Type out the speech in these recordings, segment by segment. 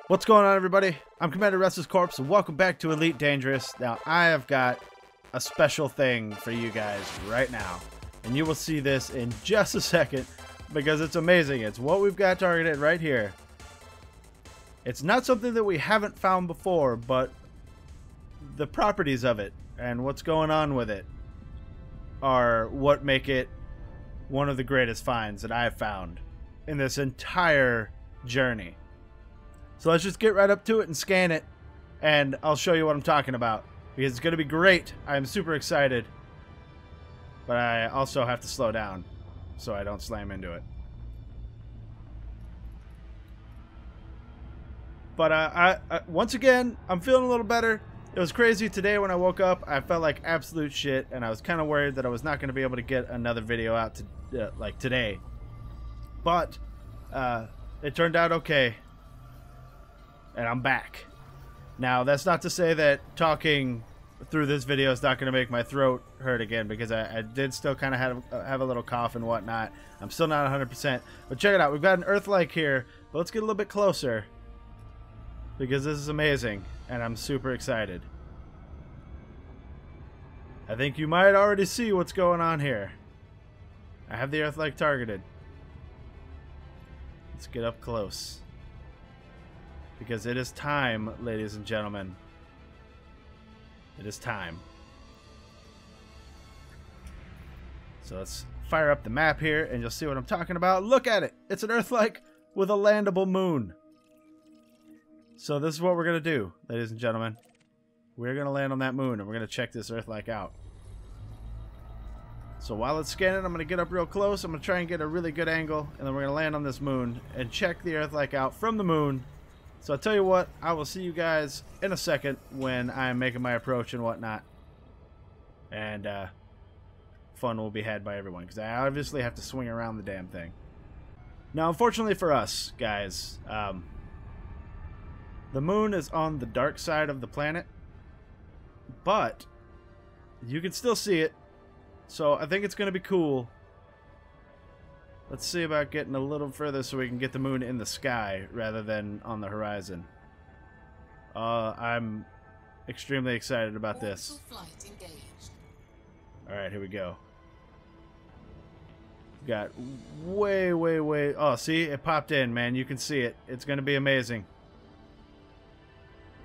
What's going on, everybody? I'm Commander RestlessCorpse, and welcome back to Elite Dangerous. Now, I have got a special thing for you guys right now, and you will see this in just a second because it's amazing. It's what we've got targeted right here. It's not something that we haven't found before, but the properties of it and what's going on with it are what make it one of the greatest finds that I've found in this entire journey. So let's just get right up to it and scan it, and I'll show you what I'm talking about, because it's going to be great. I'm super excited, but I also have to slow down so I don't slam into it. But once again, I'm feeling a little better. It was crazy today when I woke up. I felt like absolute shit, and I was kind of worried that I was not going to be able to get another video out to, like today. But it turned out okay. And I'm back. Now, that's not to say that talking through this video is not going to make my throat hurt again, because I did still kind of have a little cough and whatnot. I'm still not 100%. But check it out. We've got an Earth-like here. But let's get a little bit closer, because this is amazing, and I'm super excited. I think you might already see what's going on here. I have the Earth-like targeted. Let's get up close. Because it is time, ladies and gentlemen. It is time. So let's fire up the map here, and you'll see what I'm talking about. Look at it! It's an Earth-like with a landable moon. So this is what we're going to do, ladies and gentlemen. We're going to land on that moon, and we're going to check this Earth-like out. So while it's scanning, I'm going to get up real close. I'm going to try and get a really good angle, and then we're going to land on this moon and check the Earth-like out from the moon. So I'll tell you what, I will see you guys in a second when I'm making my approach and whatnot. And fun will be had by everyone, because I obviously have to swing around the damn thing. Now, unfortunately for us, guys, the moon is on the dark side of the planet, but you can still see it. So I think it's going to be cool. Let's see about getting a little further so we can get the moon in the sky rather than on the horizon. I'm extremely excited about this. Alright, here we go. Got way... Oh, see? It popped in, man. You can see it. It's going to be amazing.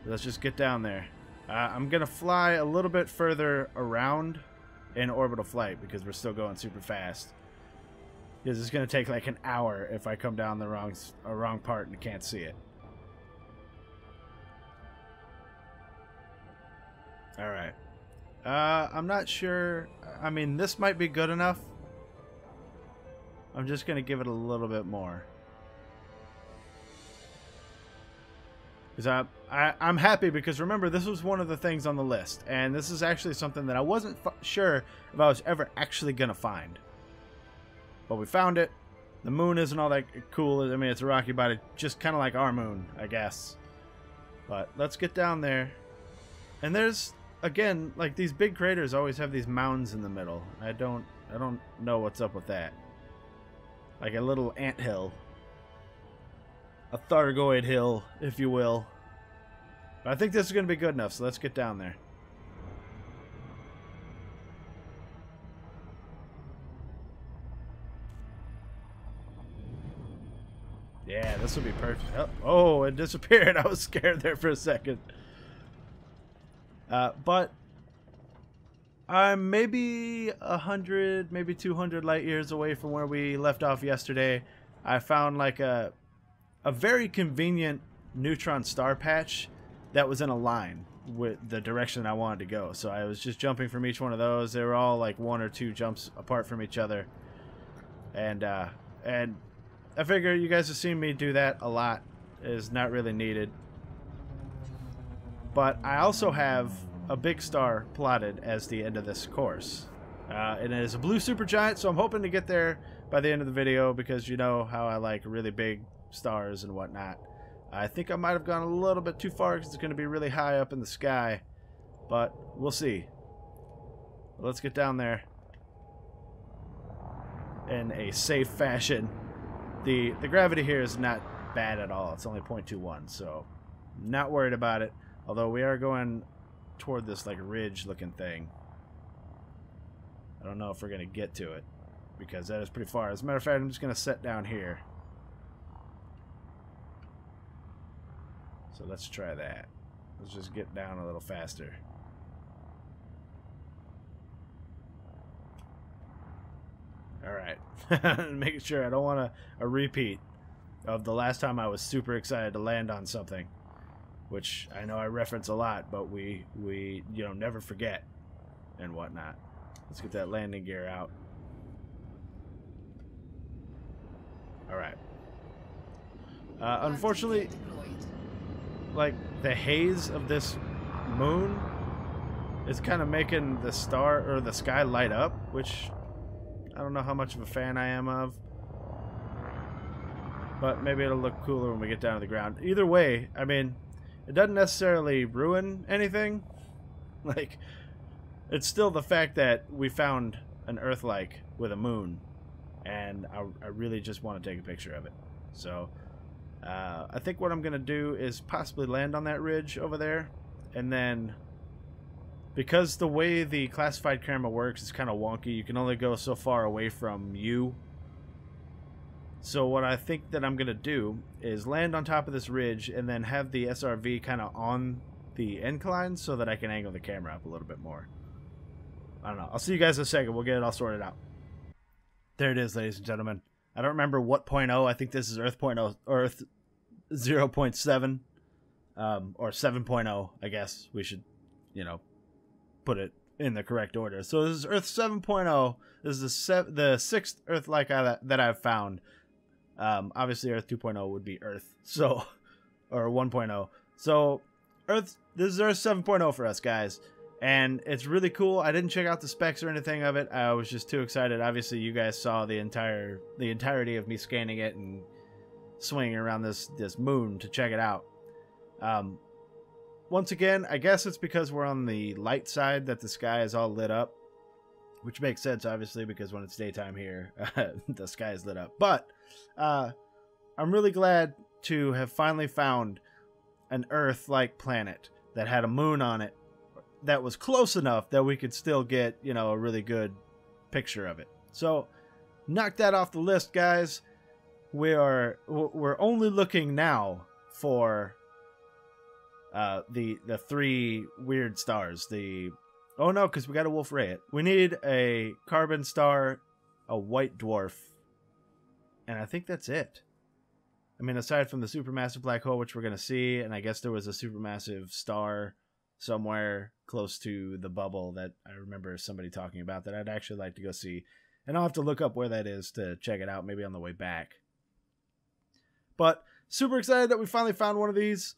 Let's just get down there. I'm going to fly a little bit further around in orbital flight because we're still going super fast. Because it's going to take like an hour if I come down the wrong part and can't see it. Alright. I'm not sure. I mean, this might be good enough. I'm just going to give it a little bit more. Because I'm happy, because remember, this was one of the things on the list. And this is actually something that I wasn't sure if I was ever actually going to find. But we found it. The moon isn't all that cool. I mean, it's a rocky body, just kind of like our moon, I guess. But let's get down there. And there's, again, like these big craters always have these mounds in the middle. I don't know what's up with that. Like a little anthill. A Thargoid hill, if you will. But I think this is going to be good enough, so let's get down there. Yeah, this will be perfect. Oh, it disappeared. I was scared there for a second. But I'm maybe 100, maybe 200 light years away from where we left off yesterday. I found like a very convenient neutron star patch that was in a line with the direction I wanted to go. So I was just jumping from each one of those. They were all like 1 or 2 jumps apart from each other. And I figure you guys have seen me do that a lot. It is not really needed. But I also have a big star plotted as the end of this course. And it is a blue supergiant, so I'm hoping to get there by the end of the video, because you know how I like really big stars and whatnot. I think I might have gone a little bit too far because it's going to be really high up in the sky. But we'll see. Let's get down there in a safe fashion. The gravity here is not bad at all. It's only 0.21, so not worried about it. Although we are going toward this like ridge looking thing. I don't know if we're going to get to it because that is pretty far. As a matter of fact, I'm just going to set down here. So let's try that. Let's just get down a little faster. Alright. Making sure I don't want a repeat of the last time I was super excited to land on something. Which I know I reference a lot, but we you know, never forget and whatnot. Let's get that landing gear out. Alright. Unfortunately, like, the haze of this moon is kind of making the star or the sky light up, which I don't know how much of a fan I am of. But maybe it'll look cooler when we get down to the ground. Either way, I mean, it doesn't necessarily ruin anything. Like, it's still the fact that we found an Earth-like with a moon. And I really just want to take a picture of it. So, I think what I'm going to do is possibly land on that ridge over there. And then, because the way the classified camera works is kind of wonky, you can only go so far away from you. So what I think that I'm going to do is land on top of this ridge and then have the SRV kind of on the incline so that I can angle the camera up a little bit more. I don't know. I'll see you guys in a second. We'll get it all sorted out. There it is, ladies and gentlemen. I don't remember what 0.0. I think this is Earth 0.0, Earth 0.7, or 7.0, I guess. We should, you know, put it in the correct order. So this is Earth 7.0. This is the sixth Earth-like that I've found. Obviously Earth 2.0 would be Earth, so, or 1.0. So this is Earth 7.0 for us, guys, and it's really cool. I didn't check out the specs or anything of it. I was just too excited. Obviously you guys saw the entirety of me scanning it and swinging around this moon to check it out. Once again, I guess it's because we're on the light side that the sky is all lit up, which makes sense, obviously, because when it's daytime here, the sky is lit up. But I'm really glad to have finally found an Earth-like planet that had a moon on it that was close enough that we could still get, you know, a really good picture of it. So, knock that off the list, guys. We're only looking now for the three weird stars. Oh no, because we got a Wolf Rayet. We need a carbon star, a white dwarf, and I think that's it. I mean, aside from the supermassive black hole, which we're going to see, and I guess there was a supermassive star somewhere close to the bubble that I remember somebody talking about that I'd actually like to go see. And I'll have to look up where that is to check it out, maybe on the way back. But super excited that we finally found one of these.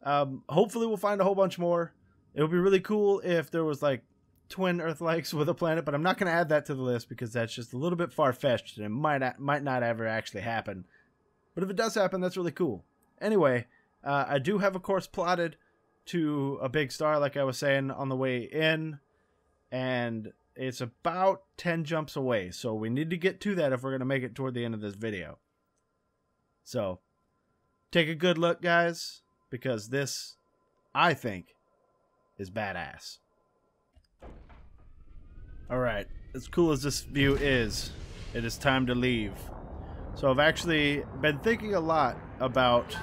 Hopefully we'll find a whole bunch more. It would be really cool if there was like twin Earth-likes with a planet, but I'm not going to add that to the list because that's just a little bit far-fetched and it might not ever actually happen. But if it does happen, that's really cool. Anyway, I do have a course plotted to a big star, like I was saying, on the way in, and it's about 10 jumps away, so we need to get to that if we're going to make it toward the end of this video. So, take a good look, guys, because this, I think, is badass. Alright, as cool as this view is, it is time to leave. So I've actually been thinking a lot about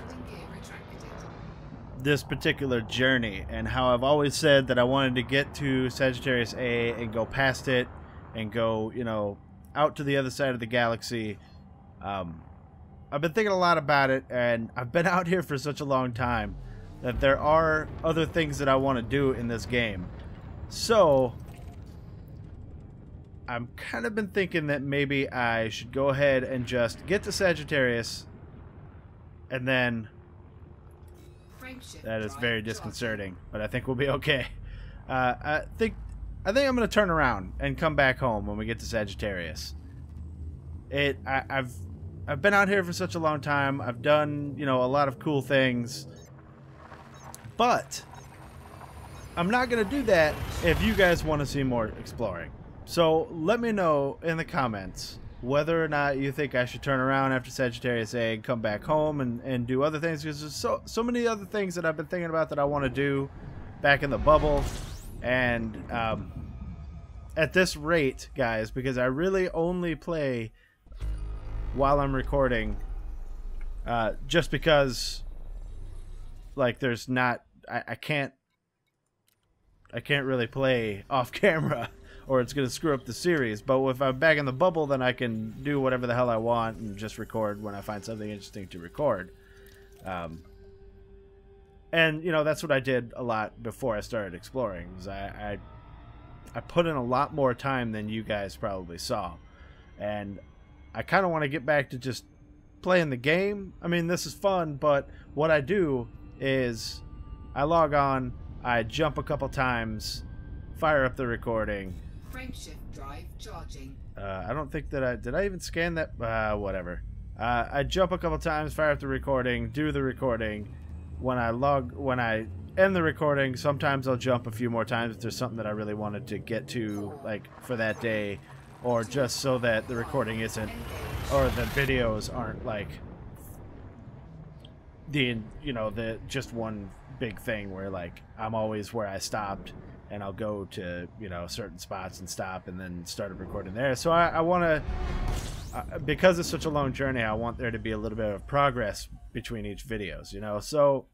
this particular journey and how I've always said that I wanted to get to Sagittarius A and go past it and go, you know, out to the other side of the galaxy. I've been thinking a lot about it, and I've been out here for such a long time that there are other things that I want to do in this game. So I've kind of been thinking that maybe I should go ahead and just get to Sagittarius, and then that is very disconcerting, but I think we'll be okay. I think I'm going to turn around and come back home when we get to Sagittarius. I've been out here for such a long time. I've done, you know, a lot of cool things, but I'm not going to do that if you guys want to see more exploring. So let me know in the comments whether or not you think I should turn around after Sagittarius A and come back home and do other things, because there's so many other things that I've been thinking about that I want to do back in the bubble. And at this rate, guys, because I really only play while I'm recording, just because, like, there's not, I can't really play off camera or it's going to screw up the series. But if I'm back in the bubble, then I can do whatever the hell I want and just record when I find something interesting to record. And, you know, that's what I did a lot before I started exploring. Was I put in a lot more time than you guys probably saw. And I kind of want to get back to just playing the game. I mean, this is fun, but what I do is I log on, I jump a couple times, fire up the recording. Frameshift drive charging. I don't think that did I even scan that? Whatever. I jump a couple times, fire up the recording, do the recording. When I end the recording, sometimes I'll jump a few more times if there's something that I really wanted to get to, like, for that day, or just so that the recording isn't, or the videos aren't like the, you know, the just one big thing where, like, I'm always where I stopped and I'll go to, you know, certain spots and stop and then start recording there. So I want to, because it's such a long journey, I want there to be a little bit of progress between each videos, you know. So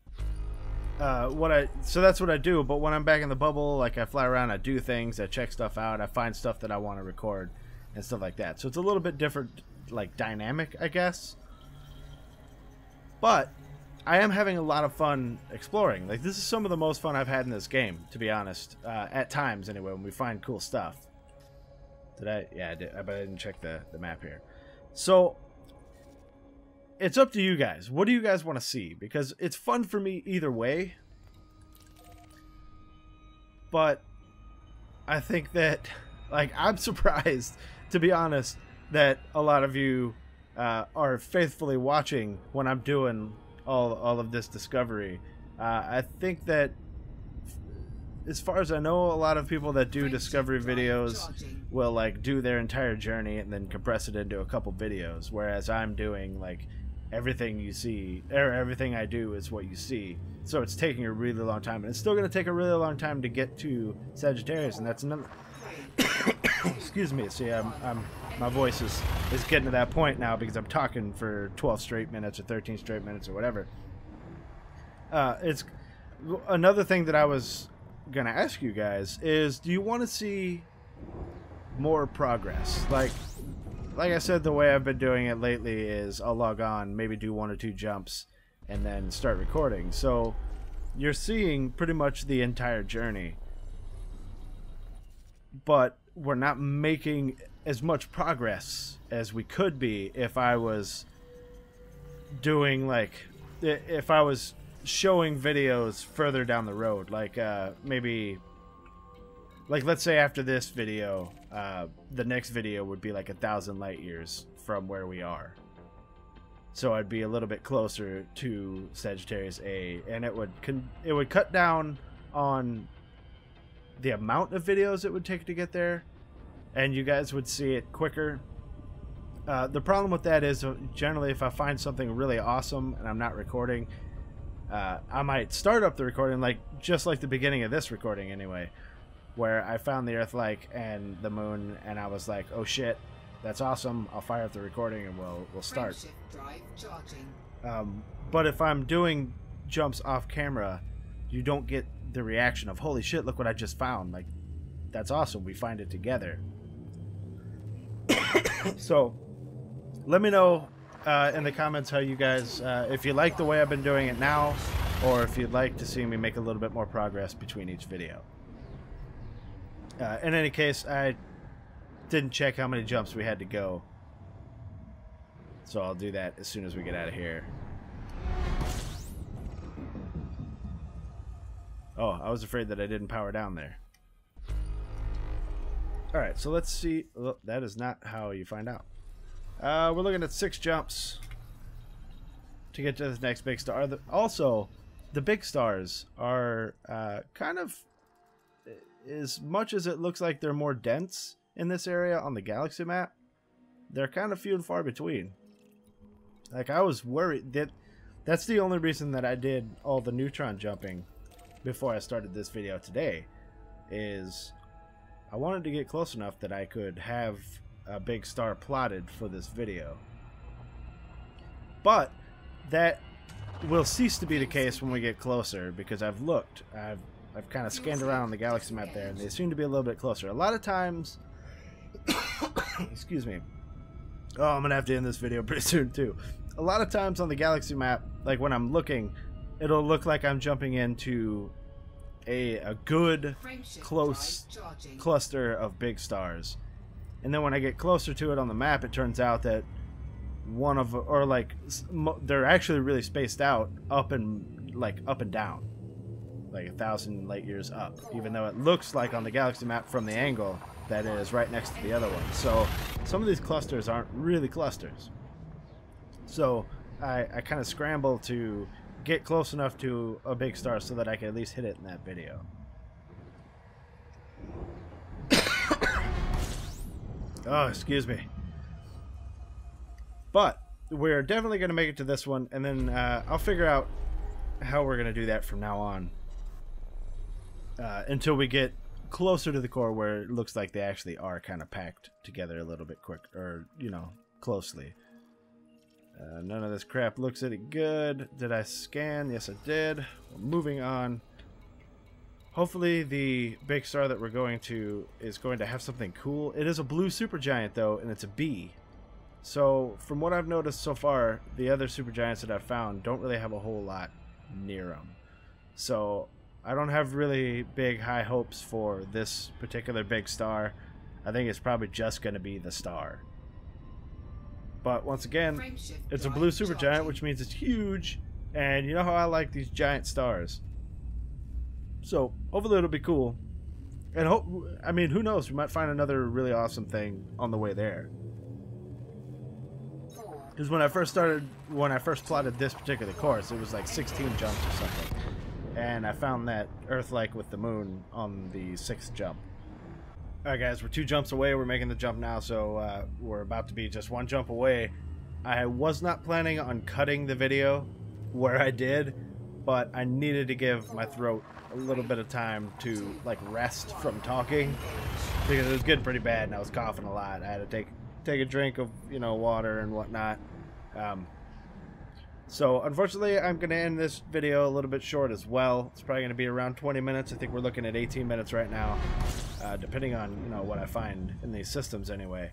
so that's what I do. But when I'm back in the bubble, like, I fly around, I do things, I check stuff out, I find stuff that I want to record and stuff like that. So it's a little bit different, like, dynamic, I guess. But I am having a lot of fun exploring. Like, this is some of the most fun I've had in this game, to be honest. At times, anyway, when we find cool stuff. Did I? Yeah, I did. But I didn't check the map here. So it's up to you guys. What do you guys want to see? Because it's fun for me either way. But I think that, like, I'm surprised, to be honest, that a lot of you are faithfully watching when I'm doing all of this discovery. I think that, as far as I know, a lot of people that do discovery videos will, like, do their entire journey and then compress it into a couple videos, whereas I'm doing, like, everything you see, or everything I do is what you see. So it's taking a really long time, and it's still going to take a really long time to get to Sagittarius, and that's another excuse me. See, my voice is getting to that point now because I'm talking for 12 straight minutes or 13 straight minutes or whatever. It's another thing that I was gonna ask you guys is, do you want to see more progress? Like I said, the way I've been doing it lately is I'll log on, maybe do 1 or 2 jumps, and then start recording. So you're seeing pretty much the entire journey, but we're not making as much progress as we could be if I was doing, like, if I was showing videos further down the road. Like, maybe, like, let's say after this video, the next video would be like 1,000 light years from where we are. So I'd be a little bit closer to Sagittarius A, and it would cut down on the amount of videos it would take to get there, and you guys would see it quicker. The problem with that is, generally, if I find something really awesome and I'm not recording, I might start up the recording, like, just like the beginning of this recording anyway, where I found the Earth, like, and the moon, and I was like, oh shit, that's awesome, I'll fire up the recording and we'll start. But if I'm doing jumps off camera, you don't get the reaction of, holy shit, look what I just found. Like, that's awesome, we find it together. So let me know in the comments how you guys, if you like the way I've been doing it now, or if you'd like to see me make a little bit more progress between each video. In any case, I didn't check how many jumps we had to go, so I'll do that as soon as we get out of here. Oh, I was afraid that I didn't power down there. Alright, so let's see. Oh, that is not how you find out. We're looking at 6 jumps to get to the next big star. Also, the big stars are kind of, as much as it looks like they're more dense in this area on the galaxy map, they're kind of few and far between. Like, I was worried that that's the only reason that I did all the neutron jumping before I started this video today, is I wanted to get close enough that I could have a big star plotted for this video. But that will cease to be the case when we get closer, because I've looked, I've kind of scanned around the galaxy map there, and they seem to be a little bit closer. A lot of times, excuse me. Oh, I'm gonna have to end this video pretty soon too. A lot of times on the galaxy map, like when I'm looking, it'll look like I'm jumping into a good close cluster of big stars, and then when I get closer to it on the map, it turns out that one of, or like, they're actually really spaced out up and down, like 1,000 light years up, even though it looks like on the galaxy map from the angle that it is right next to the other one. So some of these clusters aren't really clusters. So I kind of scramble to get close enough to a big star so that I can at least hit it in that video. Oh, excuse me. But we're definitely going to make it to this one, and then I'll figure out how we're going to do that from now on, until we get closer to the core, where it looks like they actually are kind of packed together a little bit quick, or, you know, closely. None of this crap looks any good. Did I scan? Yes, I did. We're moving on. Hopefully the big star that we're going to is going to have something cool. It is a blue supergiant, though, and it's a B. So, from what I've noticed so far, the other supergiants that I've found don't really have a whole lot near them. So, I don't have really big high hopes for this particular big star. I think it's probably just going to be the star. But once again, it's a blue supergiant, which means it's huge, and you know how I like these giant stars. So, hopefully it'll be cool. And I mean, who knows, we might find another really awesome thing on the way there. Because when I first plotted this particular course, it was like 16 jumps or something. And I found that Earth-like with the moon on the 6th jump. Alright guys, we're 2 jumps away. We're making the jump now, so we're about to be just 1 jump away. I was not planning on cutting the video where I did, but I needed to give my throat a little bit of time to like rest from talking, because it was getting pretty bad and I was coughing a lot. I had to take a drink of, you know, water and whatnot. So unfortunately, I'm going to end this video a little bit short as well. It's probably going to be around 20 minutes. I think we're looking at 18 minutes right now, depending on, you know, what I find in these systems anyway.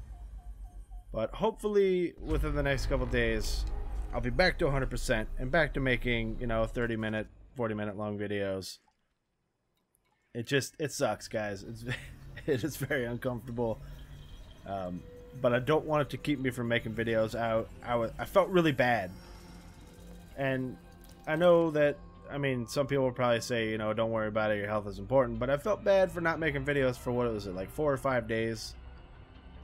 But hopefully within the next couple days, I'll be back to 100% and back to making, you know, 30-minute, 40-minute long videos. It sucks, guys. It is very uncomfortable. But I don't want it to keep me from making videos. I felt really bad. And I know that, I mean, some people will probably say, you know, don't worry about it, your health is important. But I felt bad for not making videos for, what was it, like 4 or 5 days?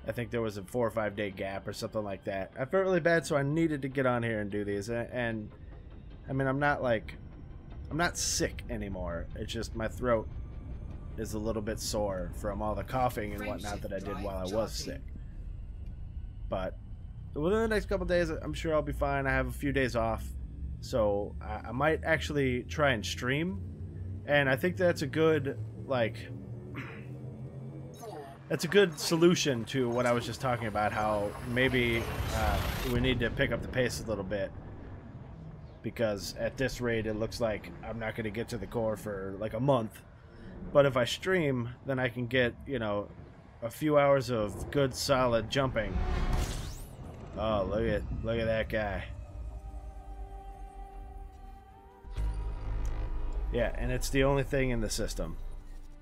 I think there was a 4 or 5 day gap or something like that. I felt really bad, so I needed to get on here and do these. And I mean, I'm not sick anymore. It's just my throat is a little bit sore from all the coughing and whatnot that I did while I was sick. But within the next couple days, I'm sure I'll be fine. I have a few days off, so I might actually try and stream. And I think that's a good, like, that's a good solution to what I was just talking about, how maybe we need to pick up the pace a little bit, because at this rate it looks like I'm not going to get to the core for like a month. But if I stream, then I can get, you know, a few hours of good solid jumping. Oh, look at that guy. Yeah, and it's the only thing in the system.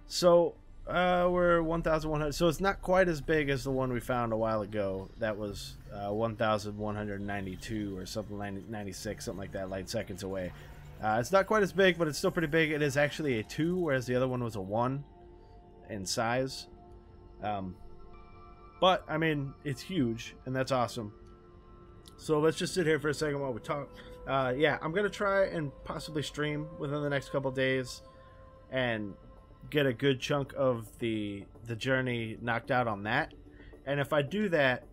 So we're 1,100. So it's not quite as big as the one we found a while ago. That was 1,192 or something, 96, something like that, light seconds away. It's not quite as big, but it's still pretty big. It is actually a 2, whereas the other one was a 1 in size. But I mean, it's huge, and that's awesome. So let's just sit here for a second while we talk. Yeah, I'm gonna try and possibly stream within the next couple days and get a good chunk of the journey knocked out on that. And if I do that,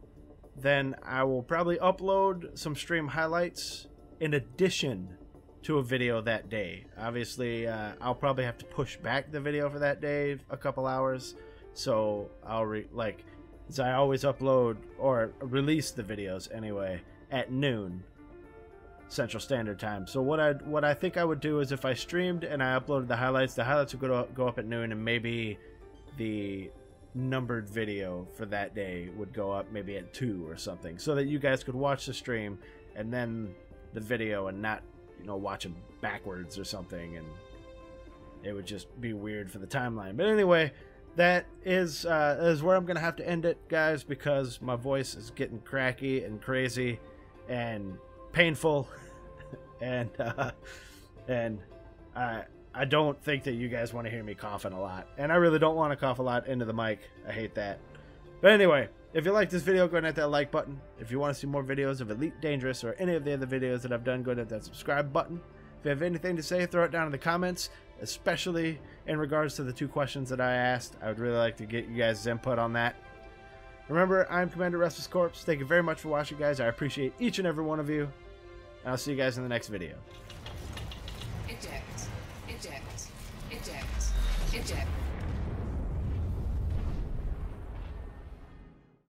then I will probably upload some stream highlights in addition to a video that day. Obviously, I'll probably have to push back the video for that day a couple hours, so I'll so I always upload or release the videos anyway at noon Central Standard Time. So what I think I would do is if I streamed and I uploaded the highlights would go up at noon, and maybe the numbered video for that day would go up maybe at 2 or something, so that you guys could watch the stream and then the video and not, you know, watch them backwards or something, and it would just be weird for the timeline. But anyway, that is where I'm gonna have to end it, guys, because my voice is getting cracky and crazy and painful, and I don't think that you guys want to hear me coughing a lot, and I really don't want to cough a lot into the mic. I hate that. But anyway, if you like this video, go ahead and hit that like button. If you want to see more videos of Elite Dangerous or any of the other videos that I've done, go ahead and hit that subscribe button. If you have anything to say, throw it down in the comments, especially in regards to the 2 questions that I asked. I would really like to get you guys' input on that. Remember, I'm Commander RestlessCorpse. Thank you very much for watching, guys. I appreciate each and every one of you. And I'll see you guys in the next video. Eject. Eject. Eject. Eject.